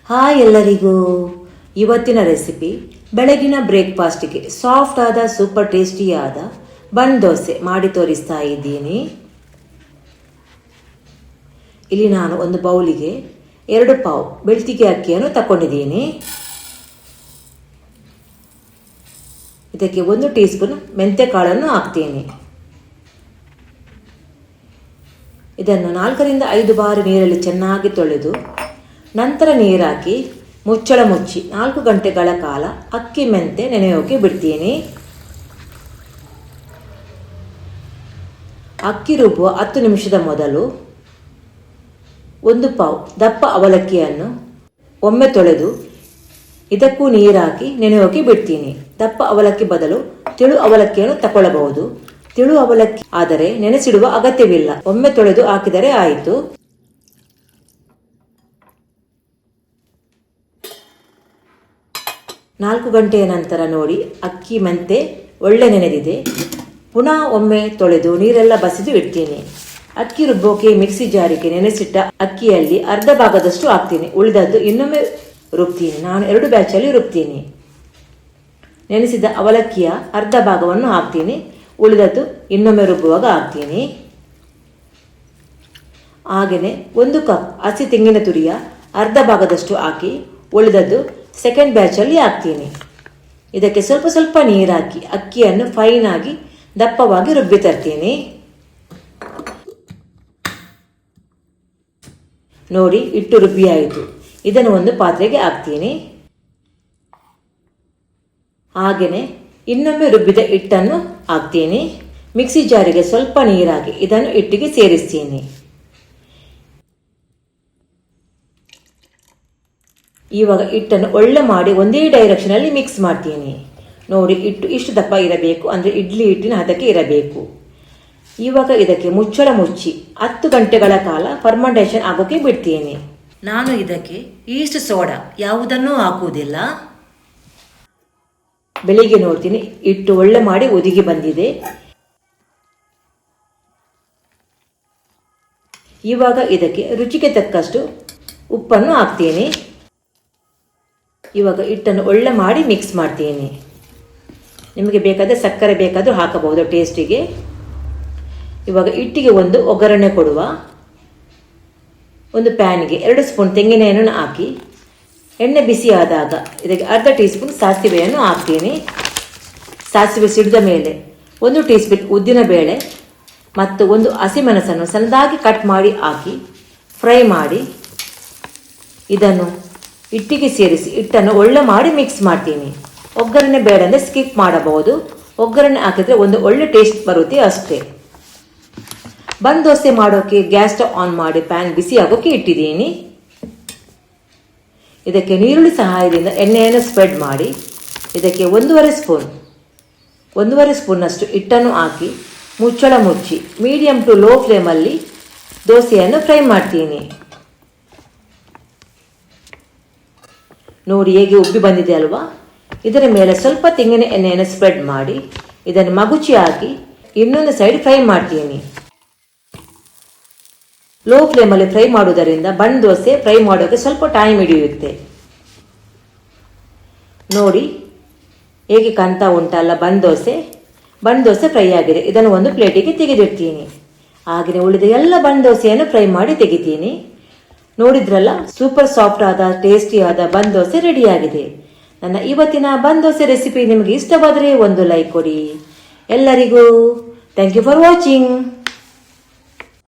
Hi ಎಲ್ಲರಿಗೂ. ಇವತ್ತಿನ recipe ಬೆಳಗಿನ ಬ್ರೇಕ್ಫಾಸ್ಟ್ಗೆ ಸಾಫ್ಟ್ ಆದ ಸೂಪರ್ ಟೇಸ್ಟಿಯಾದ ಬನ್ ದೋಸೆ ಮಾಡಿ ತೋರಿಸ್ತಾ ಇದ್ದೀನಿ. ಇಲ್ಲಿ ನಾನು ಒಂದು ಬೌಲಿಗೆ 2 ಪಾವ್ ಬೆಳ್ತಿಗೆ ಅಕ್ಕಿಯನ್ನು ತಗೊಂಡಿದ್ದೀನಿ. ಇದಕ್ಕೆ 1 ಟೀ ಸ್ಪೂನ್ ಮೆಂತ್ಯ ಕಾಳನ್ನು ಹಾಕ್ತೀನಿ. ಇದನ್ನು 4 ರಿಂದ 5 ಬಾರಿ ನೀರಲ್ಲಿ ಚೆನ್ನಾಗಿ ತೊಳೆದು ನಂತರ ನೀರು ಹಾಕಿ ಮುಚ್ಚಳ ಮುಚ್ಚಿ 4 ಗಂಟೆಗಳ ಕಾಲ ಅಕ್ಕಿ ಮೆಂತೆ ನೆನೆಯೋಕೆ ಬಿಡ್ತೀನಿ. ಅಕ್ಕಿ ರುಬ್ಬುವ 10 ನಿಮಿಷದ ಮೊದಲು 1 ಪಾವ್ ದಪ್ಪ ಅವಲಕ್ಕಿಯನ್ನು ಒಮ್ಮೆ ತೊಳೆದು ಇದಕ್ಕೂ ನೀರು ಹಾಕಿ ನೆನೆಯೋಕೆ ಬಿಡ್ತೀನಿ. ದಪ್ಪ ಅವಲಕ್ಕಿ ಬದಲು ತಿಳು ಅವಲಕ್ಕಿಯನ್ನು ತಗೊಳ್ಳಬಹುದು. ತಿಳು ಅವಲಕ್ಕಿ ಆದರೆ ನೆನೆಸಿಡುವ ಅಗತ್ಯವಿಲ್ಲ, ಒಮ್ಮೆ ತೊಳೆದು ಹಾಕಿದರೆ ಆಯಿತು. ನಾಲ್ಕು ಗಂಟೆಯ ನಂತರ ನೋಡಿ ಅಕ್ಕಿ ಮೆಂತೆ ಒಳ್ಳೆ ನೆನೆದಿದೆ. ಪುನಃ ಒಮ್ಮೆ ತೊಳೆದು ನೀರೆಲ್ಲ ಬಸಿದು ಇಡ್ತೀನಿ. ಅಕ್ಕಿ ರುಬ್ಬೋಕೆ ಮಿಕ್ಸಿ ಜಾರಿಗೆ ನೆನೆಸಿಟ್ಟ ಅಕ್ಕಿಯಲ್ಲಿ ಅರ್ಧ ಭಾಗದಷ್ಟು ಹಾಕ್ತೀನಿ. ಉಳಿದದ್ದು ಇನ್ನೊಮ್ಮೆ ರುಬ್ತೀನಿ. ನಾನು 2 ಬ್ಯಾಚಲ್ಲಿ ರುಬ್ತೀನಿ. ನೆನೆಸಿದ ಅವಲಕ್ಕಿಯ ಅರ್ಧ ಭಾಗವನ್ನು ಹಾಕ್ತೀನಿ. ಉಳಿದದ್ದು ಇನ್ನೊಮ್ಮೆ ರುಬ್ಬುವಾಗ ಹಾಕ್ತೀನಿ. ಹಾಗೆಯೇ 1 ಕಪ್ ಹಸಿ ತೆಂಗಿನ ತುರಿಯ ಅರ್ಧ ಭಾಗದಷ್ಟು ಹಾಕಿ ಉಳಿದದ್ದು ಸೆಕೆಂಡ್ ಬ್ಯಾಚಲ್ಲಿ ಹಾಕ್ತೀನಿ. ಇದಕ್ಕೆ ಸ್ವಲ್ಪ ಸ್ವಲ್ಪ ನೀರು ಹಾಕಿ ಅಕ್ಕಿಯನ್ನು ಫೈನ್ ಆಗಿ ದಪ್ಪವಾಗಿ ರುಬ್ಬಿ ತರ್ತೀನಿ. ನೋಡಿ ಹಿಟ್ಟು ರುಬ್ಬಿ ಆಯಿತು. ಇದನ್ನು ಒಂದು ಪಾತ್ರೆಗೆ ಹಾಕ್ತೀನಿ. ಹಾಗೆಯೇ ಇನ್ನೊಮ್ಮೆ ರುಬ್ಬಿದ ಹಿಟ್ಟನ್ನು ಹಾಕ್ತೀನಿ. ಮಿಕ್ಸಿ ಜಾರಿಗೆ ಸ್ವಲ್ಪ ನೀರು ಹಾಕಿ ಇದನ್ನು ಹಿಟ್ಟಿಗೆ ಸೇರಿಸ್ತೀನಿ. ಇವಾಗ ಹಿಟ್ಟನ್ನು ಒಳ್ಳೆ ಮಾಡಿ ಒಂದೇ ಡೈರೆಕ್ಷನ್ ಅಲ್ಲಿ ಮಿಕ್ಸ್ ಮಾಡ್ತೀನಿ. ನೋಡಿ ಹಿಟ್ಟು ಇಷ್ಟು ದಪ್ಪ ಇರಬೇಕು, ಅಂದರೆ ಇಡ್ಲಿ ಹಿಟ್ಟಿನ ಹದಕ್ಕೆ ಇರಬೇಕು. ಇವಾಗ ಇದಕ್ಕೆ ಮುಚ್ಚಳ ಮುಚ್ಚಿ 10 ಗಂಟೆಗಳ ಕಾಲ ಫರ್ಮೆಂಟೇಷನ್ ಆಗೋಕೆ ಬಿಡ್ತೀನಿ. ನಾನು ಇದಕ್ಕೆ ಈಸ್ಟ್ ಸೋಡಾ ಯಾವುದನ್ನೂ ಹಾಕುವುದಿಲ್ಲ. ಬೆಳಿಗ್ಗೆ ನೋಡ್ತೀನಿ ಹಿಟ್ಟು ಒಳ್ಳೆ ಮಾಡಿ ಒದಗಿ ಬಂದಿದೆ. ಇವಾಗ ಇದಕ್ಕೆ ರುಚಿಗೆ ತಕ್ಕಷ್ಟು ಉಪ್ಪನ್ನು ಹಾಕ್ತೀನಿ. ಇವಾಗ ಹಿಟ್ಟನ್ನು ಒಳ್ಳೆ ಮಾಡಿ ಮಿಕ್ಸ್ ಮಾಡ್ತೀನಿ. ನಿಮಗೆ ಬೇಕಾದರೆ ಸಕ್ಕರೆ ಬೇಕಾದರೂ ಹಾಕಬಹುದು ಟೇಸ್ಟಿಗೆ. ಇವಾಗ ಹಿಟ್ಟಿಗೆ ಒಂದು ಒಗ್ಗರಣೆ ಕೊಡುವ. ಒಂದು ಪ್ಯಾನ್ಗೆ 2 ಸ್ಪೂನ್ ತೆಂಗಿನ ಎಣ್ಣೆಯನ್ನು ಹಾಕಿ ಎಣ್ಣೆ ಬಿಸಿ ಆದಾಗ ಇದಕ್ಕೆ ಅರ್ಧ ಟೀ ಸ್ಪೂನ್ ಸಾಸಿವೆಯನ್ನು ಹಾಕ್ತೀನಿ. ಸಾಸಿವೆ ಸಿಡಿದ ಮೇಲೆ 1 ಟೀ ಸ್ಪೂನ್ ಉದ್ದಿನ ಬೇಳೆ ಮತ್ತು 1 ಹಸಿಮೆಣಸನ್ನು ಸಣ್ಣದಾಗಿ ಕಟ್ ಮಾಡಿ ಹಾಕಿ ಫ್ರೈ ಮಾಡಿ ಇದನ್ನು ಹಿಟ್ಟಿಗೆ ಸೇರಿಸಿ ಹಿಟ್ಟನ್ನು ಒಳ್ಳೆ ಮಾಡಿ ಮಿಕ್ಸ್ ಮಾಡ್ತೀನಿ. ಒಗ್ಗರಣೆ ಬೇಡ ಅಂದರೆ ಸ್ಕಿಪ್ ಮಾಡಬಹುದು. ಒಗ್ಗರಣೆ ಹಾಕಿದ್ರೆ ಒಂದು ಒಳ್ಳೆ ಟೇಸ್ಟ್ ಬರುತ್ತೆ ಅಷ್ಟೇ. ಬನ್ ದೋಸೆ ಮಾಡೋಕೆ ಗ್ಯಾಸ್ ಸ್ಟವ್ ಆನ್ ಮಾಡಿ ಪ್ಯಾನ್ ಬಿಸಿ ಆಗೋಕೆ ಇಟ್ಟಿದ್ದೀನಿ. ಇದಕ್ಕೆ ನೀರುಳ್ಳಿ ಸಹಾಯದಿಂದ ಎಣ್ಣೆಯನ್ನು ಸ್ಪ್ರೆಡ್ ಮಾಡಿ ಇದಕ್ಕೆ 1.5 ಸ್ಪೂನ್ನಷ್ಟು ಹಿಟ್ಟನ್ನು ಹಾಕಿ ಮುಚ್ಚಳ ಮುಚ್ಚಿ ಮೀಡಿಯಂ ಟು ಲೋ ಫ್ಲೇಮಲ್ಲಿ ದೋಸೆಯನ್ನು ಫ್ರೈ ಮಾಡ್ತೀನಿ. ನೋಡಿ ಹೇಗೆ ಉಬ್ಬಿ ಬಂದಿದೆ ಅಲ್ವಾ. ಇದರ ಮೇಲೆ ಸ್ವಲ್ಪ ತೆಂಗಿನ ಎಣ್ಣೆಯನ್ನು ಸ್ಪ್ರೆಡ್ ಮಾಡಿ ಇದನ್ನು ಮಗುಚಿ ಹಾಕಿ ಇನ್ನೊಂದು ಸೈಡ್ ಫ್ರೈ ಮಾಡ್ತೀನಿ. ಲೋ ಫ್ಲೇಮಲ್ಲಿ ಫ್ರೈ ಮಾಡುವುದರಿಂದ ಬನ್ ದೋಸೆ ಫ್ರೈ ಮಾಡೋಕ್ಕೆ ಸ್ವಲ್ಪ ಟೈಮ್ ಹಿಡಿಯುತ್ತೆ. ನೋಡಿ ಹೇಗೆ ಕಾಣ್ತಾ ಉಂಟಲ್ಲ ಬನ್ ದೋಸೆ ಫ್ರೈ ಆಗಿದೆ. ಇದನ್ನು ಒಂದು ಪ್ಲೇಟಿಗೆ ತೆಗೆದಿಡ್ತೀನಿ. ಹಾಗೆಯೇ ಉಳಿದ ಎಲ್ಲ ಬನ್ ದೋಸೆಯನ್ನು ಫ್ರೈ ಮಾಡಿ ತೆಗಿತೀನಿ. ನೋಡಿದ್ರಲ್ಲ, ಸೂಪರ್ ಸಾಫ್ಟ್ ಆದ ಟೇಸ್ಟಿಯಾದ ಬನ್ ದೋಸೆ ರೆಡಿಯಾಗಿದೆ. ನನ್ನ ಇವತ್ತಿನ ಬನ್ ದೋಸೆ ರೆಸಿಪಿ ನಿಮಗೆ ಇಷ್ಟವಾದರೆ ಒಂದು ಲೈಕ್ ಕೊಡಿ. ಎಲ್ಲರಿಗೂ ಥ್ಯಾಂಕ್ ಯು ಫಾರ್ ವಾಚಿಂಗ್.